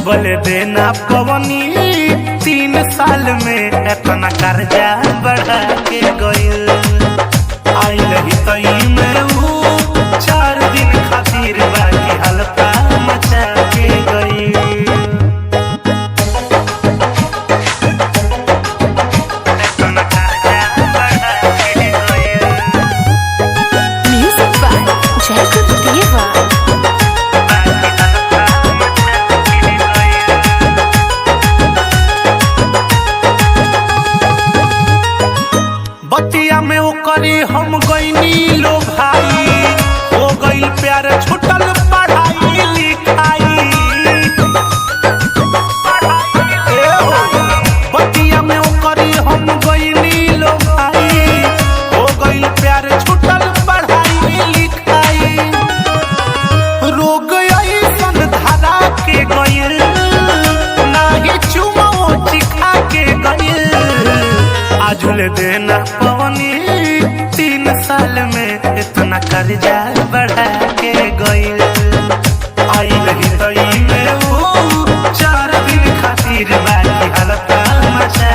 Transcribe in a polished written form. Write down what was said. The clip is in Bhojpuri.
डबल देना पवनी 3 साल में इतना कर्जा बढ़ा के गइल। आइल ही तई में ऊ 4 दिन खातिर बाकी हल्का मचा के गइल। इतना कर्जा बढ़ा के गइल। Music by Jacob Deva. बतिया में ओकरे हम गईनी लो भाई, हो गईल प्यार छुटल पढ़ाई लिखाई। बतिया में ओकरे हम गईनी लो भाई, हो गईल प्यार छुटल पढ़ाई लिखाई। रोग ऐसन धरा के गईल, नाही चुमो चिखा के गईल। आजुल देना पवनी 3 साल में इतना कर्जा बढ़ा के गइल। आइल ही तई में ऊ 4 दिन खातिर बाकी हल्का मचा